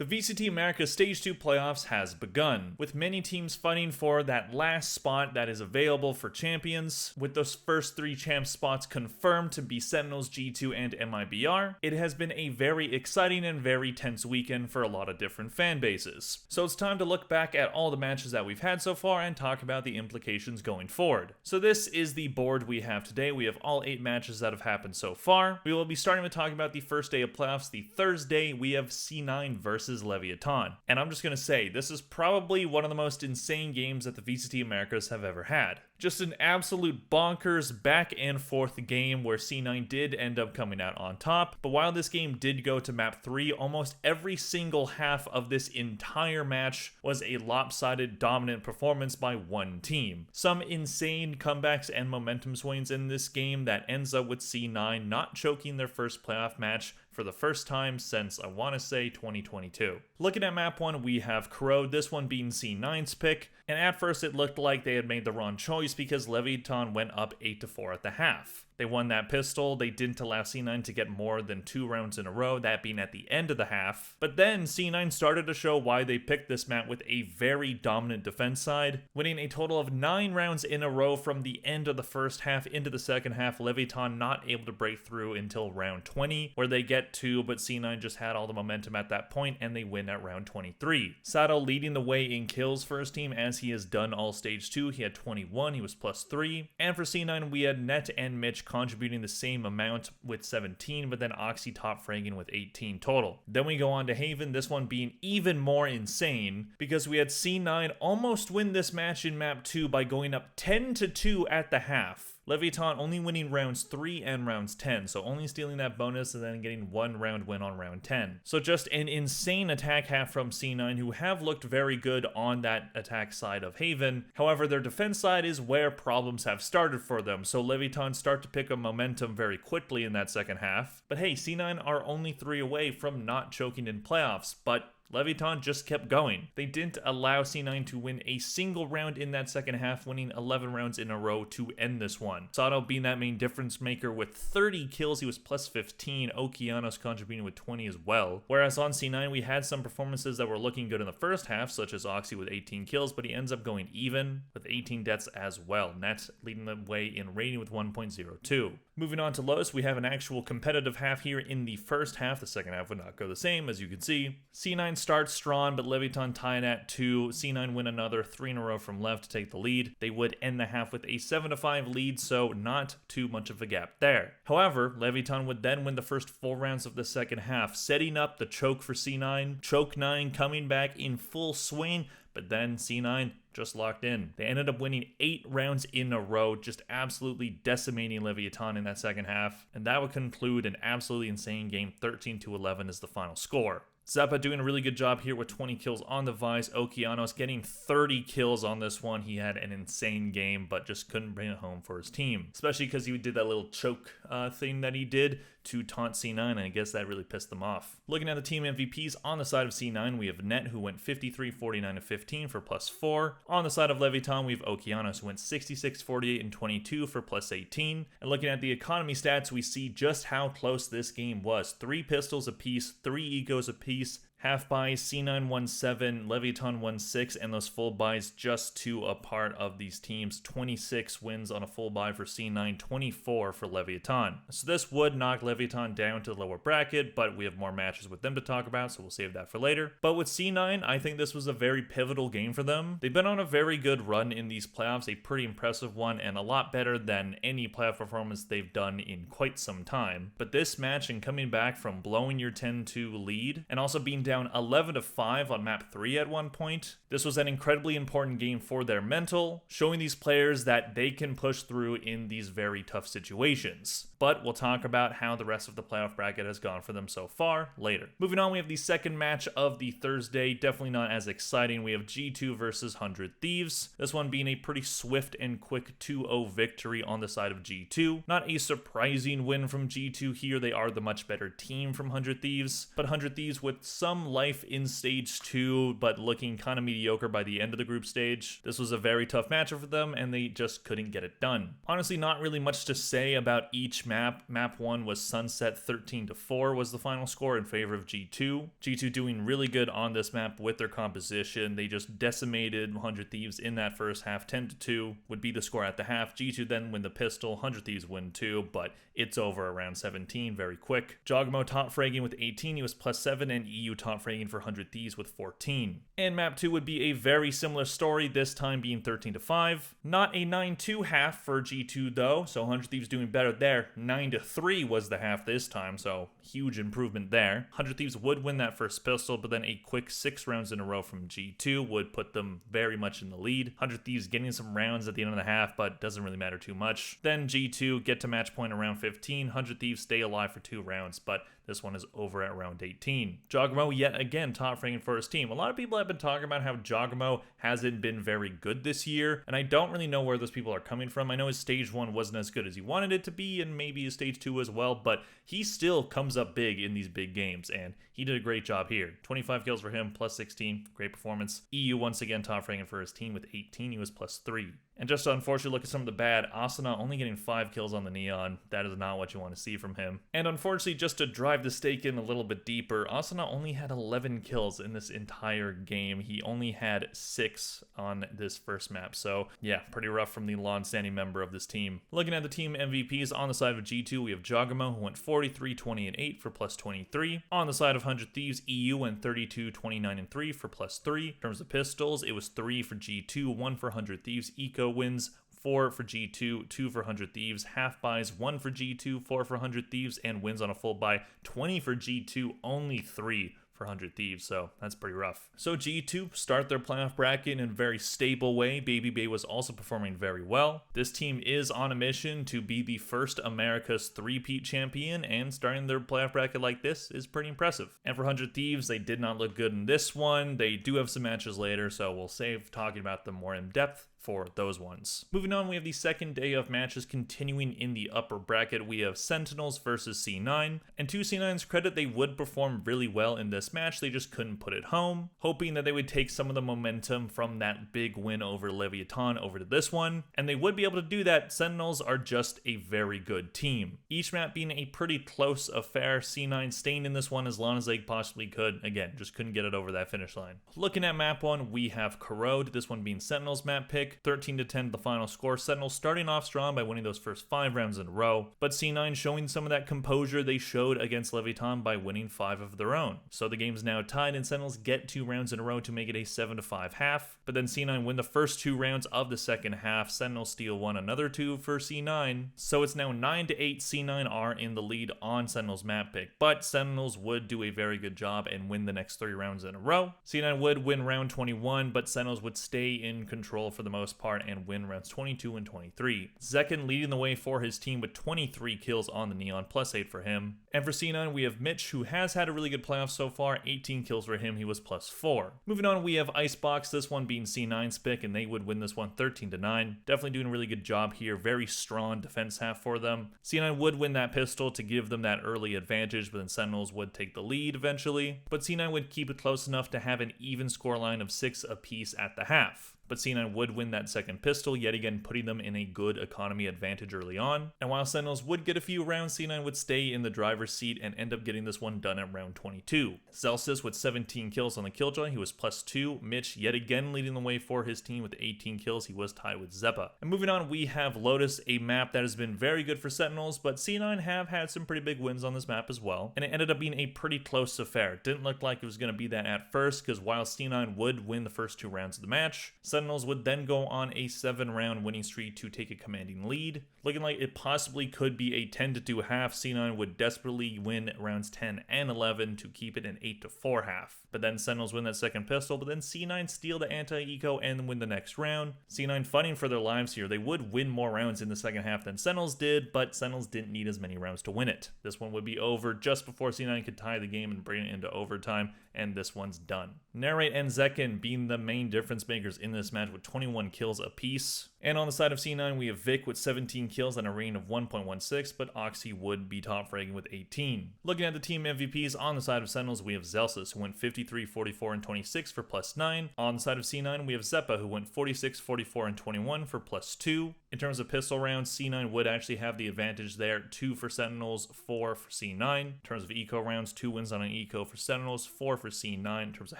The VCT Americas Stage 2 playoffs has begun, with many teams fighting for that last spot that is available for champions. With those first 3 champ spots confirmed to be Sentinels, G2, and MIBR, it has been a very exciting and very tense weekend for a lot of different fan bases. So it's time to look back at all the matches that we've had so far and talk about the implications going forward. So this is the board we have today. We have all 8 matches that have happened so far. We will be starting with talking about the first day of playoffs. The Thursday, we have C9 versus Leviatan. And I'm just going to say, this is probably one of the most insane games that the VCT Americas have ever had. Just an absolute bonkers back and forth game where C9 did end up coming out on top. But while this game did go to map 3, almost every single half of this entire match was a lopsided dominant performance by one team. Some insane comebacks and momentum swings in this game that ends up with C9 not choking their first playoff match for the first time since, I want to say, 2022. Looking at map 1, we have Corrode, this one being C9's pick, and at first it looked like they had made the wrong choice because Leviatan went up 8-4 at the half. They won that pistol, they didn't allow C9 to get more than 2 rounds in a row, that being at the end of the half. But then C9 started to show why they picked this map with a very dominant defense side, winning a total of 9 rounds in a row from the end of the first half into the second half. Leviatan not able to break through until round 20, where they get 2, but C9 just had all the momentum at that point and they win at round 23. Sato leading the way in kills for his team as he has done all stage 2. He had 21, he was +3. And for C9 we had Net and Mitch contributing the same amount with 17, but then Oxy top fragging with 18 total. Then we go on to Haven, this one being even more insane because we had C9 almost win this match in map 2 by going up 10-2 at the half. Leviatan only winning rounds 3 and rounds 10, so only stealing that bonus and then getting 1 round win on round 10. So just an insane attack half from C9, who have looked very good on that attack side of Haven. However, their defense side is where problems have started for them, so Leviatan start to pick up momentum very quickly in that second half. But hey, C9 are only 3 away from not choking in playoffs, but Leviatan just kept going. They didn't allow C9 to win a single round in that second half, winning 11 rounds in a row to end this one. Sato being that main difference maker with 30 kills, he was +15. Okeanos contributing with 20 as well. Whereas on C9, we had some performances that were looking good in the first half, such as Oxy with 18 kills, but he ends up going even with 18 deaths as well. Net leading the way in rating with 1.02. Moving on to Lotus, we have an actual competitive half here in the first half. The second half would not go the same, as you can see. C9 starts strong, but Leviatan tied at 2. C9 win another 3 in a row from left to take the lead. They would end the half with a 7-5 lead, so not too much of a gap there. However, Leviatan would then win the first 4 rounds of the second half, setting up the choke for C9. Choke 9 coming back in full swing, but then C9 just locked in. They ended up winning 8 rounds in a row, just absolutely decimating Leviatan in that second half, and that would conclude an absolutely insane game. 13-11 is the final score. Zappa doing a really good job here with 20 kills on the Vice. Okeanos getting 30 kills on this one. He had an insane game, but just couldn't bring it home for his team. Especially because he did that little choke thing that he did to taunt C9, and I guess that really pissed them off. Looking at the team MVPs, on the side of C9, we have Net, who went 53, 49, and 15 for +4. On the side of Leviatan, we have Okeanos, who went 66, 48, and 22 for +18. And looking at the economy stats, we see just how close this game was. 3 pistols apiece, 3 ecos apiece. Half buys, C9 won 7, Leviatan won 6, and those full buys just 2 apart of these teams. 26 wins on a full buy for C9, 24 for Leviatan. So this would knock Leviatan down to the lower bracket, but we have more matches with them to talk about, so we'll save that for later. But with C9, I think this was a very pivotal game for them. They've been on a very good run in these playoffs, a pretty impressive one, and a lot better than any playoff performance they've done in quite some time. But this match, and coming back from blowing your 10-2 lead, and also being down 11-5 on map 3 at one point. This was an incredibly important game for their mental, showing these players that they can push through in these very tough situations. But we'll talk about how the rest of the playoff bracket has gone for them so far later. Moving on, we have the second match of the Thursday, definitely not as exciting. We have G2 versus 100 Thieves. This one being a pretty swift and quick 2-0 victory on the side of G2. Not a surprising win from G2 here, they are the much better team from 100 Thieves, but 100 Thieves with some some life in stage 2, but looking kind of mediocre by the end of the group stage. This was a very tough matchup for them, and they just couldn't get it done. Honestly, not really much to say about each map. Map 1 was Sunset 13-4 was the final score in favor of G2. G2 doing really good on this map with their composition. They just decimated 100 Thieves in that first half. 10-2 would be the score at the half. G2 then win the pistol. 100 Thieves win 2, but it's over around 17 very quick. Jogamo top fragging with 18, he was +7, and EU top fragging for 100 Thieves with 14. And map 2 would be a very similar story, this time being 13-5. Not a 9-2 half for G2 though, so 100 Thieves doing better there. 9-3 was the half this time, so huge improvement there. 100 Thieves would win that first pistol, but then a quick 6 rounds in a row from G2 would put them very much in the lead. 100 Thieves getting some rounds at the end of the half, but doesn't really matter too much. Then G2 get to match point around 15. 100 Thieves stay alive for 2 rounds, but this one is over at round 18. Jogamo yet again top fragging for his team. A lot of people have been talking about how Jogamo hasn't been very good this year, and I don't really know where those people are coming from. I know his stage 1 wasn't as good as he wanted it to be, and maybe his stage 2 as well, but he still comes up big in these big games, and he did a great job here. 25 kills for him, +16, great performance. EU once again top fragging for his team with 18, he was +3. And just to unfortunately look at some of the bad, Asuna only getting 5 kills on the Neon. That is not what you want to see from him. And unfortunately, just to drive the stake in a little bit deeper, Asuna only had 11 kills in this entire game. He only had 6 on this first map. So yeah, pretty rough from the long-standing member of this team. Looking at the team MVPs, on the side of G2, we have Jogamo, who went 43, 20, and 8 for +23. On the side of 100 Thieves, EU went 32, 29, and 3 for +3. In terms of pistols, it was 3 for G2, 1 for 100 Thieves. Eco wins 4 for G2, 2 for 100 Thieves, half buys 1 for G2, 4 for 100 Thieves, and wins on a full buy 20 for G2, only 3 for 100 Thieves, so that's pretty rough. So G2 start their playoff bracket in a very stable way. Baby Bay was also performing very well. This team is on a mission to be the first America's three-peat champion, and starting their playoff bracket like this is pretty impressive. And for 100 Thieves, they did not look good in this one. They do have some matches later, so we'll save talking about them more in depth for those ones. Moving on, we have the second day of matches continuing in the upper bracket. We have Sentinels versus C9, and to C9's credit, they would perform really well in this match. They just couldn't put it home, hoping that they would take some of the momentum from that big win over Leviatan over to this one, and they would be able to do that. Sentinels are just a very good team. Each map being a pretty close affair, C9 staying in this one as long as they possibly could. Again, just couldn't get it over that finish line. Looking at map 1, we have Corrode, this one being Sentinels map pick. 13-10 the final score. Sentinels starting off strong by winning those first 5 rounds in a row, but C9 showing some of that composure they showed against Leviatan by winning 5 of their own. So the game's now tied, and Sentinels get 2 rounds in a row to make it a 7-5 half, but then C9 win the first 2 rounds of the second half. Sentinels steal 1, another 2 for C9, so it's now 9-8. C9 are in the lead on Sentinels map pick, but Sentinels would do a very good job and win the next 3 rounds in a row. C9 would win round 21, but Sentinels would stay in control for the most part and win rounds 22 and 23. Zekin leading the way for his team with 23 kills on the Neon, +8 for him. And for C9, we have Mitch, who has had a really good playoff so far, 18 kills for him, he was +4. Moving on, we have Icebox, this one being C9's pick, and they would win this one 13-9. Definitely doing a really good job here, very strong defense half for them. C9 would win that pistol to give them that early advantage, but then Sentinels would take the lead eventually. But C9 would keep it close enough to have an even scoreline of 6 apiece at the half. But C9 would win that second pistol, yet again putting them in a good economy advantage early on. And while Sentinels would get a few rounds, C9 would stay in the driver's seat and end up getting this one done at round 22. Celsius with 17 kills on the Killjoy, he was +2. Mitch yet again leading the way for his team with 18 kills, he was tied with Zeppa. And moving on, we have Lotus, a map that has been very good for Sentinels, but C9 have had some pretty big wins on this map as well. And it ended up being a pretty close affair. It didn't look like it was going to be that at first, because while C9 would win the first 2 rounds of the match, Sentinels would then go on a 7-round winning streak to take a commanding lead. Looking like it possibly could be a 10-2 half. C9 would desperately win rounds 10 and 11 to keep it an 8-4 half. But then Sentinels win that second pistol, but then C9 steal the anti-eco and win the next round. C9 fighting for their lives here. They would win more rounds in the second half than Sentinels did, but Sentinels didn't need as many rounds to win it. This one would be over just before C9 could tie the game and bring it into overtime, and this one's done. Narrate and Zekin being the main difference makers in this match with 21 kills apiece. And on the side of C9, we have Vic with 17 kills and a rating of 1.16, but Oxy would be top fragging with 18. Looking at the team MVPs, on the side of Sentinels, we have Zelsis, who went 53, 44, and 26 for +9. On the side of C9, we have Zeppa, who went 46, 44, and 21 for +2. In terms of pistol rounds, C9 would actually have the advantage there, 2 for Sentinels, 4 for C9. In terms of eco rounds, 2 wins on an eco for Sentinels, 4 for C9. In terms of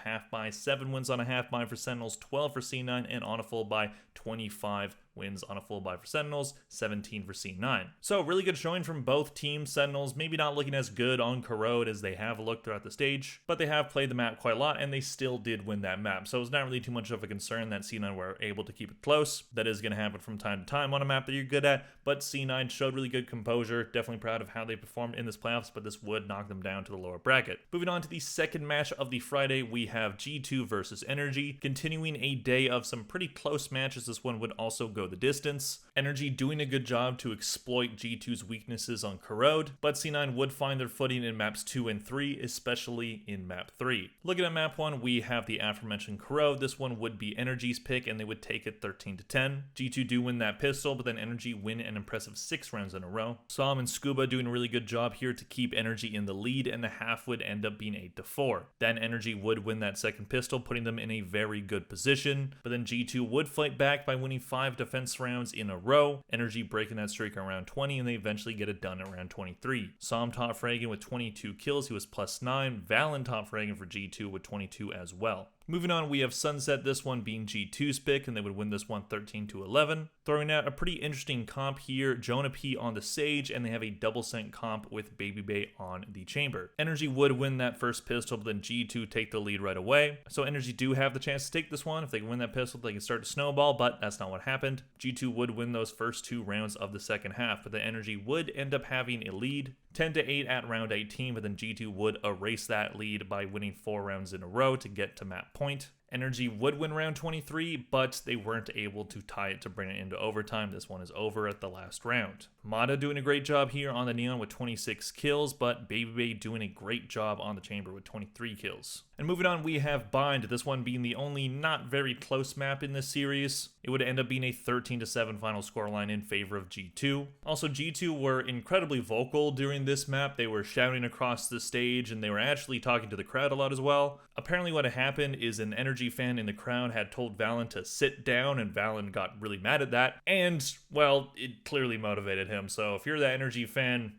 half buy, 7 wins on a half buy for Sentinels, 12 for C9, and on a full buy, 25 wins on a full buy for Sentinels, 17 for C9. So really good showing from both teams. Sentinels maybe not looking as good on Corrode as they have looked throughout the stage, but they have played the map quite a lot and they still did win that map. So it's not really too much of a concern that C9 were able to keep it close. That is going to happen from time to time on a map that you're good at, but C9 showed really good composure. Definitely proud of how they performed in this playoffs, but this would knock them down to the lower bracket. Moving on to the second match of the Friday, we have G2 versus Energy. Continuing a day of some pretty close matches, this one would also go the distance. Energy doing a good job to exploit G2's weaknesses on Corrode, but C9 would find their footing in maps 2 and 3, especially in map 3. Looking at map 1, we have the aforementioned Corrode. This one would be Energy's pick, and they would take it 13-10. G2 do win that pistol, but then Energy win an impressive 6 rounds in a row. Psalm and Scuba doing a really good job here to keep Energy in the lead, and the half would end up being 8-4. Then Energy would win that second pistol, putting them in a very good position, but then G2 would fight back by winning 5 defense rounds in a row. Energy breaking that streak around 20, and they eventually get it done around 23. Psalm top fragging with 22 kills, he was +9. Valen top fragging for G2 with 22 as well. Moving on, we have Sunset, this one being G2's pick, and they would win this one 13-11. Throwing out a pretty interesting comp here, Jonah P on the Sage, and they have a double sent comp with Baby Bay on the Chamber. Energy would win that first pistol, but then G2 take the lead right away. So Energy do have the chance to take this one. If they can win that pistol, they can start to snowball, but that's not what happened. G2 would win those first 2 rounds of the second half, but the Energy would end up having a lead 10-8 at round 18, but then G2 would erase that lead by winning 4 rounds in a row to get to map point. Energy would win round 23, but they weren't able to tie it to bring it into overtime. This one is over at the last round. Mata doing a great job here on the Neon with 26 kills, but Baby Bay doing a great job on the Chamber with 23 kills. And moving on, we have Bind, this one being the only not very close map in this series. It would end up being a 13-7 final scoreline in favor of G2. Also, G2 were incredibly vocal during this map. They were shouting across the stage, and they were actually talking to the crowd a lot as well. Apparently what had happened is an Energy fan in the crowd had told Valen to sit down, and Valen got really mad at that. And, well, it clearly motivated him. So if you're that Energy fan,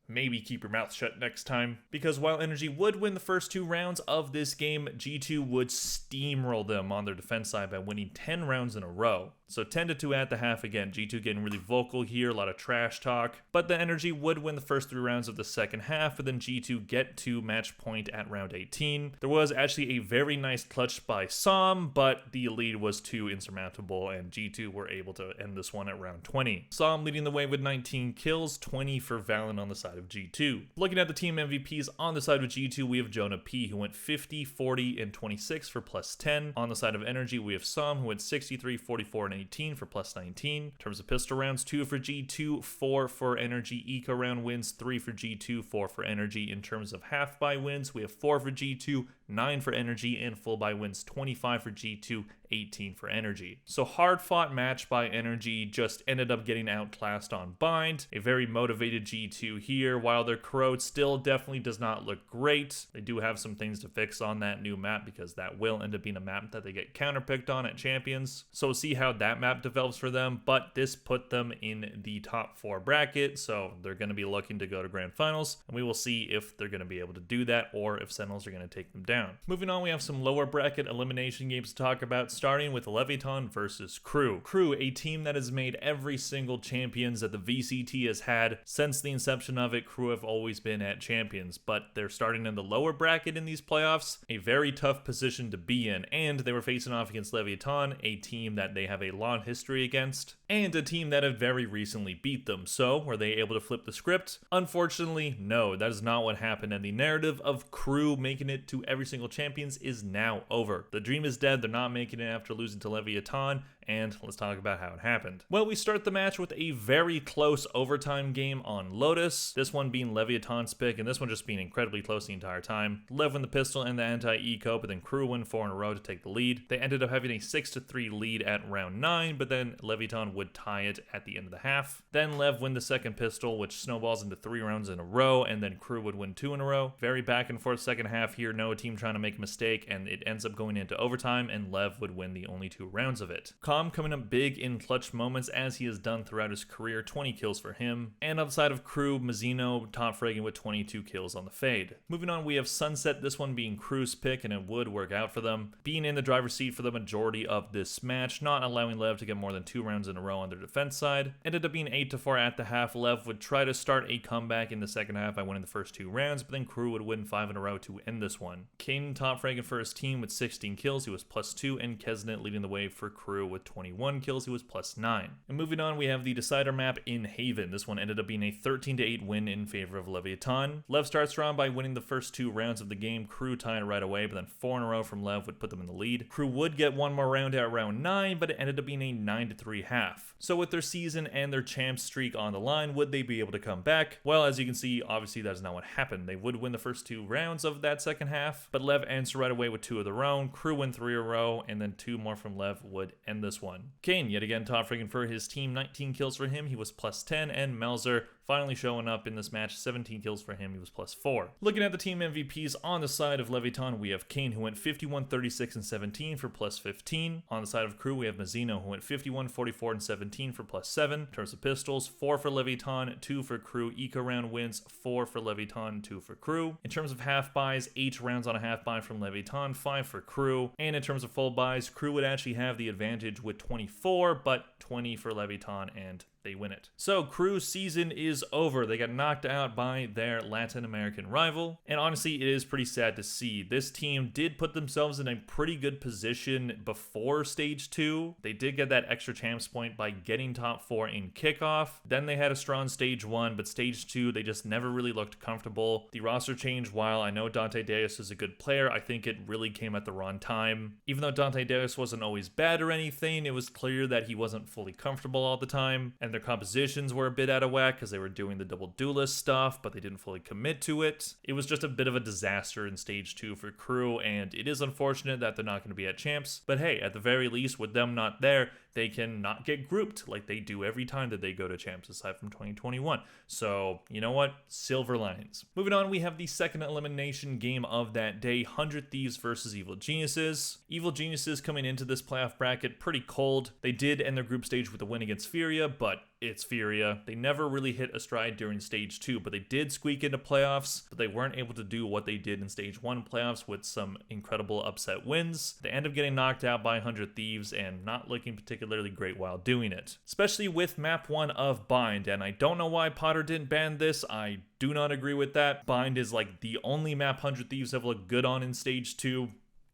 maybe keep your mouth shut next time. Because while Energy would win the first 2 rounds of this game, G2 would steamroll them on their defense side by winning 10 rounds in a row. So 10-2 at the half again. G2 getting really vocal here, a lot of trash talk. But the Energy would win the first 3 rounds of the second half, but then G2 get to match point at round 18. There was actually a very nice clutch by Psalm, but the lead was too insurmountable, and G2 were able to end this one at round 20. Psalm leading the way with 19 kills, 20 for Valen on the side of G2. Looking at the team MVPs on the side of G2, we have Jonah P, who went 50, 40, and 26 for +10. On the side of Energy, we have Psalm, who went 63, 44, and 18 for +19. In terms of pistol rounds, 2 for G2, 4 for Energy. Eco round wins, 3 for G2, 4 for Energy. In terms of half buy wins, we have 4 for G2, 9 for Energy, and full buy wins, 25 for G2, 18 for Energy. So hard fought match by Energy, just ended up getting outclassed on Bind. A very motivated G2 here, while their Corrode still definitely does not look great. They do have some things to fix on that new map, because that will end up being a map that they get counterpicked on at Champions. So we'll see how that map develops for them, but this put them in the top 4 bracket, so they're going to be looking to go to Grand Finals, and we will see if they're going to be able to do that, or if Sentinels are going to take them down. Moving on, we have some lower bracket elimination games to talk about, starting with Leviatan versus Crew. Crew, a team that has made every single Champions that the VCT has had since the inception of it. Crew have always been at Champions, but they're starting in the lower bracket in these playoffs, a very tough position to be in, and they were facing off against Leviatan, a team that they have a long history against, and a team that have very recently beat them. So, were they able to flip the script? Unfortunately, no, that is not what happened, and the narrative of Crew making it to every single Champions is now over. The dream is dead, they're not making it after losing to Leviatan, and let's talk about how it happened. Well, we start the match with a very close overtime game on Lotus, this one being Leviatan's pick, and this one just being incredibly close the entire time. Lev win the pistol and the anti-eco, but then Crew win 4 in a row to take the lead. They ended up having a 6-3 lead at round 9, but then Leviatan would tie it at the end of the half. Then Lev win the second pistol, which snowballs into 3 rounds in a row, and then Crew would win 2 in a row. Very back and forth second half here, no team trying to make a mistake, and it ends up going into overtime, and Lev would win the only 2 rounds of it. Calm coming up big in clutch moments, as he has done throughout his career, 20 kills for him. And on the side of Crew, Mazzino top fragging with 22 kills on the fade. Moving on, we have Sunset, this one being Crew's pick, and it would work out for them. Being in the driver's seat for the majority of this match, not allowing Lev to get more than 2 rounds in a row on their defense side. Ended up being 8-4 at the half. Lev would try to start a comeback in the second half by winning the first 2 rounds, but then Crew would win 5 in a row to end this one. Kane top fragging for his team with 16 kills, he was +2, and Kesnet leading the way for Crew with 21 kills, he was +9. And moving on, we have the decider map in Haven. This one ended up being a 13-8 win in favor of Leviatan. Lev starts strong by winning the first 2 rounds of the game. Crew tied right away, but then 4 in a row from Lev would put them in the lead. Crew would get 1 more round at round 9, but it ended up being a 9-3 half. So with their season and their champ streak on the line, would they be able to come back? Well, as you can see, obviously that is not what happened. They would win the first 2 rounds of that second half, but Lev answered right away with 2 of their own. Crew win 3 in a row, and then 2 more from Lev would end this one. Kane, yet again, top friggin' for his team, 19 kills for him, he was +10, and Melzer finally showing up in this match, 17 kills for him, he was +4. Looking at the team MVPs on the side of Leviatan, we have Kane, who went 51, 36, and 17 for +15. On the side of Crew, we have Mazzino, who went 51, 44, and 17 for +7. In terms of pistols, 4 for Leviatan, 2 for Crew. Eco round wins, 4 for Leviatan, 2 for Crew. In terms of half buys, 8 rounds on a half buy from Leviatan, 5 for Crew. And in terms of full buys, Crew would actually have the advantage with 24, but 20 for Leviatan, and they win it. So Crew's season is over. They got knocked out by their Latin American rival, and honestly it is pretty sad to see. This team did put themselves in a pretty good position before stage 2. They did get that extra champs point by getting top 4 in kickoff. Then they had a strong stage 1, but stage 2 they just never really looked comfortable. The roster change, while I know Dante Deus is a good player, I think it really came at the wrong time. Even though Dante Deus wasn't always bad or anything, it was clear that he wasn't fully comfortable all the time, and their compositions were a bit out of whack because they were doing the double duelist stuff, but they didn't fully commit to it. It was just a bit of a disaster in stage 2 for Crew, and it is unfortunate that they're not going to be at champs, but hey, at the very least, with them not there, they can not get grouped like they do every time that they go to champs, aside from 2021. So, you know what? Silver linings. Moving on, we have the second elimination game of that day, 100 Thieves versus Evil Geniuses. Evil Geniuses coming into this playoff bracket pretty cold. They did end their group stage with a win against Furia, but it's Furia. They never really hit a stride during stage 2, but they did squeak into playoffs, but they weren't able to do what they did in stage 1 playoffs with some incredible upset wins. They end up getting knocked out by 100 Thieves and not looking particularly great while doing it, especially with map 1 of Bind, and I don't know why Potter didn't ban this. I do not agree with that. Bind is like the only map 100 Thieves have looked good on in stage 2.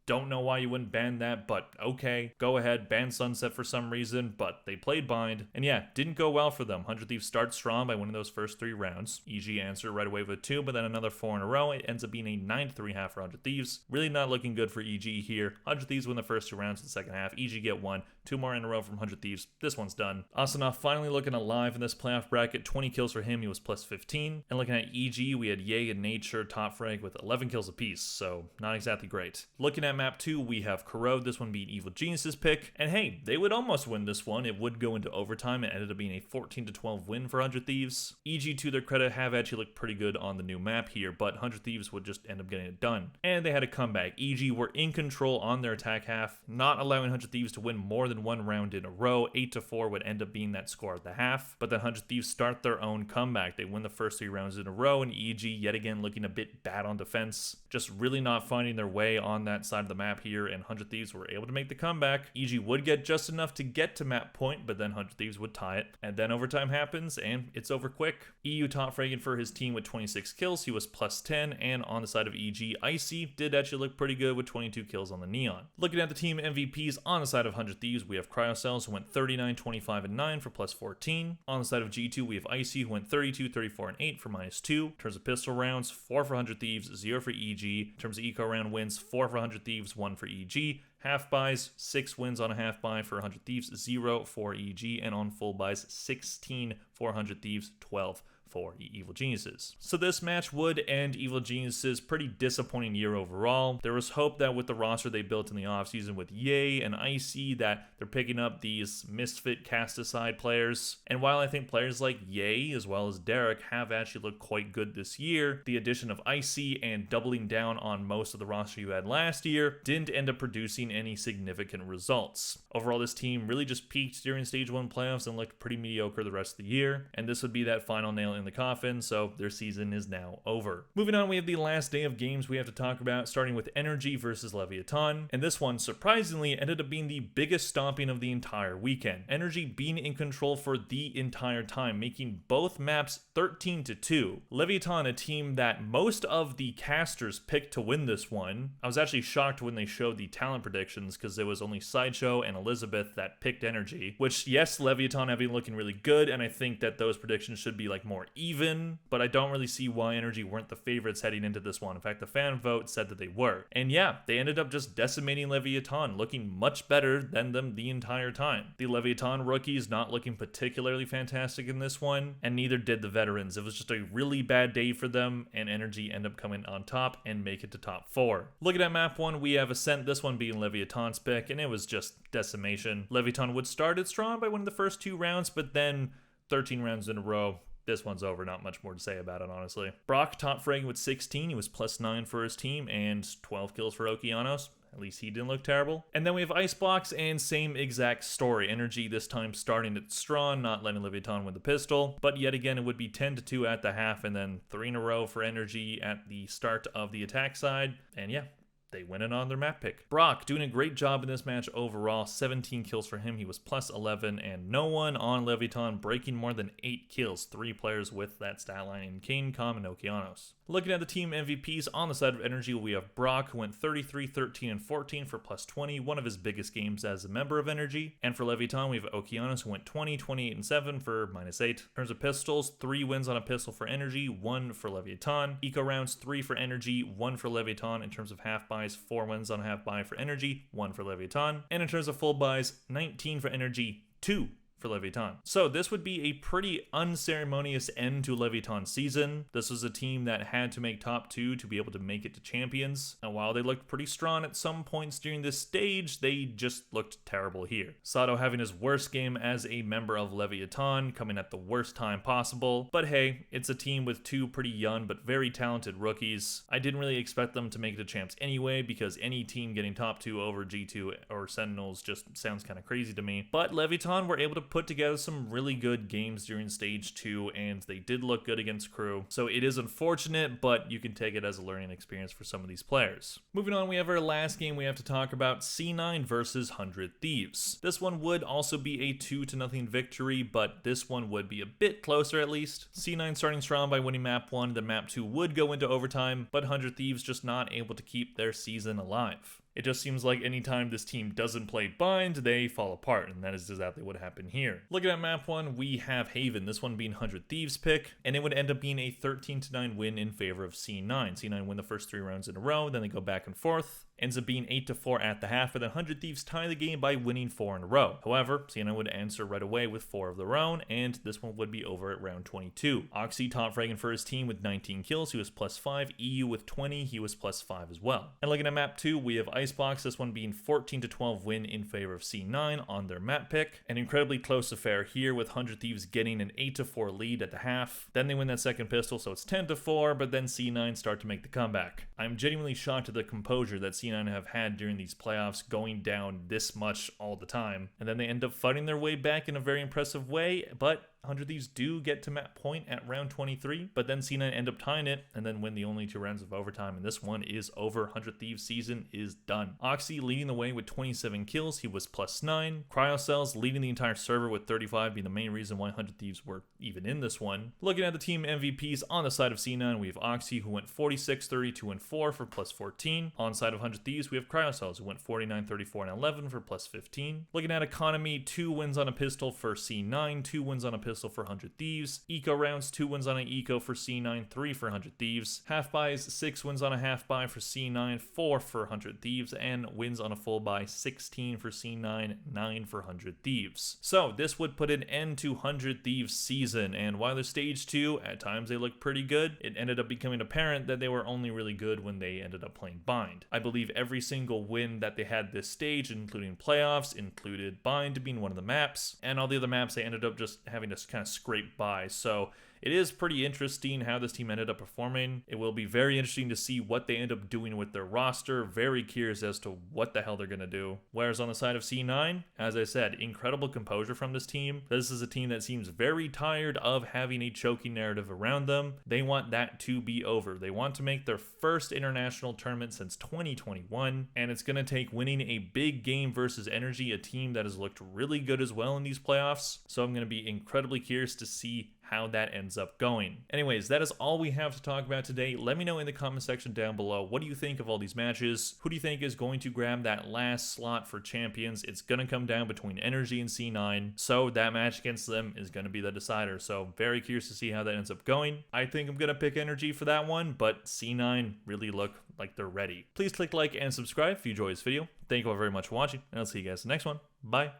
Don't know why you wouldn't ban that, but okay, go ahead, ban Sunset for some reason, but they played Bind, and yeah, didn't go well for them. 100 Thieves start strong by winning those first 3 rounds. EG answered right away with 2, but then another 4 in a row. It ends up being a 9-3 half for 100 Thieves. Really not looking good for EG here. 100 Thieves win the first 2 rounds of the second half. EG get 1, 2 more in a row from 100 Thieves. This one's done. Asanov finally looking alive in this playoff bracket. 20 kills for him, he was +15. And looking at EG, we had Ye and Nature top frag with 11 kills apiece, so not exactly great. Looking at map 2, we have Corrode, this one being Evil Genius's pick, and hey, they would almost win this one. It would go into overtime and ended up being a 14-12 win for 100 Thieves. EG, to their credit, have actually looked pretty good on the new map here, but 100 Thieves would just end up getting it done. And they had a comeback. EG were in control on their attack half, not allowing 100 Thieves to win more than 1 round in a row. 8-4 would end up being that score at the half, but then 100 Thieves start their own comeback. They win the first 3 rounds in a row, and EG yet again looking a bit bad on defense, just really not finding their way on that side of the map here, and 100 Thieves were able to make the comeback. EG would get just enough to get to map point, but then 100 Thieves would tie it, and then overtime happens, and it's over quick. EU top fragging for his team with 26 kills, he was +10, and on the side of EG, Icy did actually look pretty good with 22 kills on the Neon. Looking at the team MVPs on the side of 100 Thieves, we have Cryocells, who went 39, 25, and 9 for plus 14. On the side of G2, we have Icy, who went 32, 34, and 8 for minus 2. In terms of pistol rounds, 4 for 100 Thieves, 0 for EG. In terms of eco round wins, 4 for 100 Thieves, 1 for EG. Half buys, 6 wins on a half buy for 100 Thieves, 0 for EG. And on full buys, 16 for 100 Thieves, 12 for Evil Geniuses. So this match would end Evil Geniuses' pretty disappointing year overall. There was hope that with the roster they built in the offseason with Ye and Icy that they're picking up these misfit cast-aside players. And while I think players like Ye as well as Derek have actually looked quite good this year, the addition of Icy and doubling down on most of the roster you had last year didn't end up producing any significant results. Overall, this team really just peaked during Stage 1 playoffs and looked pretty mediocre the rest of the year, and this would be that final nail in the coffin, so their season is now over. Moving on, we have the last day of games we have to talk about, starting with Energy versus Leviatan, and this one surprisingly ended up being the biggest stomping of the entire weekend. Energy being in control for the entire time, making both maps 13-2. Leviatan, a team that most of the casters picked to win this one. I was actually shocked when they showed the talent predictions because it was only Sideshow and Elizabeth that picked Energy, which yes, Leviatan have been looking really good, and I think that those predictions should be like more even, but I don't really see why Energy weren't the favorites heading into this one. In fact, the fan vote said that they were. And yeah, they ended up just decimating Leviatan, looking much better than them the entire time. The Leviatan rookies not looking particularly fantastic in this one, and neither did the veterans. It was just a really bad day for them, and Energy end up coming on top and make it to top 4. Looking at map 1, we have Ascent, this one being Leviatan's pick, and it was just decimation. Leviatan would start it strong by winning the first 2 rounds, but then 13 rounds in a row, this one's over, not much more to say about it, honestly. Brock top fragging with 16, he was plus 9 for his team, and 12 kills for Okeanos. At least he didn't look terrible. And then we have Icebox, and same exact story. Energy this time starting it strong, not letting Leviatan win the pistol. But yet again, it would be 10-2 at the half, and then 3 in a row for Energy at the start of the attack side. And yeah, they went in on their map pick. Brock doing a great job in this match overall. 17 kills for him. He was plus 11, and no one on Leviatan breaking more than 8 kills. 3 players with that stat line in Kane, Com, and Okeanos. Looking at the team MVPs on the side of Energy, we have Brock, who went 33, 13, and 14 for plus 20, one of his biggest games as a member of Energy. And for Leviatan, we have Okeanos, who went 20, 28, and 7 for minus 8. In terms of pistols, 3 wins on a pistol for Energy, 1 for Leviatan. Eco rounds, 3 for Energy, 1 for Leviatan. In terms of half buys, 4 wins on a half buy for Energy, 1 for Leviatan. And in terms of full buys, 19 for Energy, 2 for Leviatan. So this would be a pretty unceremonious end to Leviatan's season. This was a team that had to make top 2 to be able to make it to champions. And while they looked pretty strong at some points during this stage, they just looked terrible here. Sato having his worst game as a member of Leviatan, coming at the worst time possible. But hey, it's a team with 2 pretty young but very talented rookies. I didn't really expect them to make it to champs anyway, because any team getting top 2 over G2 or Sentinels just sounds kind of crazy to me. But Leviatan were able to put together some really good games during stage 2, and they did look good against crew. So it is unfortunate, but you can take it as a learning experience for some of these players. Moving on, we have our last game we have to talk about, C9 versus 100 Thieves. This one would also be a 2-0 victory, but this one would be a bit closer at least. C9 starting strong by winning map 1, then map 2 would go into overtime, but 100 Thieves just not able to keep their season alive. It just seems like anytime this team doesn't play bind, they fall apart, and that is exactly what happened here. Looking at map 1, we have Haven, this one being 100 Thieves pick, and it would end up being a 13-9 win in favor of C9. C9 win the first 3 rounds in a row, then they go back and forth. Ends up being 8-4 at the half, and then 100 Thieves tie the game by winning 4 in a row. However, C9 would answer right away with 4 of their own, and this one would be over at round 22. Oxy top fragging for his team with 19 kills, he was plus 5. EU with 20, he was plus 5 as well. And looking at map 2, we have Icebox, this one being 14-12 win in favor of C9 on their map pick. An incredibly close affair here, with 100 Thieves getting an 8-4 lead at the half. Then they win that second pistol, so it's 10-4, but then C9 start to make the comeback. I'm genuinely shocked at the composure that C9 have had during these playoffs, going down this much all the time, and then they end up fighting their way back in a very impressive way, but 100 Thieves do get to map point at round 23, but then C9 end up tying it and then win the only 2 rounds of overtime, and this one is over. 100 Thieves season is done. Oxy leading the way with 27 kills, he was +9. Cryocells leading the entire server with 35, being the main reason why 100 Thieves were even in this one. Looking at the team MVPs on the side of C9, we have Oxy, who went 46, 32, and 4 for +14. On the side of 100 Thieves, we have Cryocells, who went 49, 34, and 11 for +15. Looking at economy, 2 wins on a pistol for C9, 2 wins on a pistol for 100 Thieves. Eco rounds, 2 wins on an eco for C9, 3 for 100 Thieves. Half buys, 6 wins on a half buy for C9, 4 for 100 Thieves, and wins on a full buy, 16 for C9, 9 for 100 Thieves. So this would put an end to 100 Thieves season, and while they're stage 2, at times they look pretty good, it ended up becoming apparent that they were only really good when they ended up playing Bind. I believe every single win that they had this stage, including playoffs, included Bind being one of the maps, and all the other maps they ended up just having to kind of scrape by. So it is pretty interesting how this team ended up performing. It will be very interesting to see what they end up doing with their roster. Very curious as to what the hell they're going to do. Whereas on the side of C9, as I said, incredible composure from this team. This is a team that seems very tired of having a choking narrative around them. They want that to be over. They want to make their first international tournament since 2021, and it's going to take winning a big game versus Energy, a team that has looked really good as well in these playoffs. So I'm going to be incredibly curious to see how that ends up going. Anyways, that is all we have to talk about today. Let me know in the comment section down below, what do you think of all these matches? Who do you think is going to grab that last slot for champions? It's going to come down between Energy and C9, so that match against them is going to be the decider. So very curious to see how that ends up going. I think I'm going to pick Energy for that one, but C9 really look like they're ready. Please click like and subscribe if you enjoyed this video. Thank you all very much for watching, and I'll see you guys in the next one. Bye.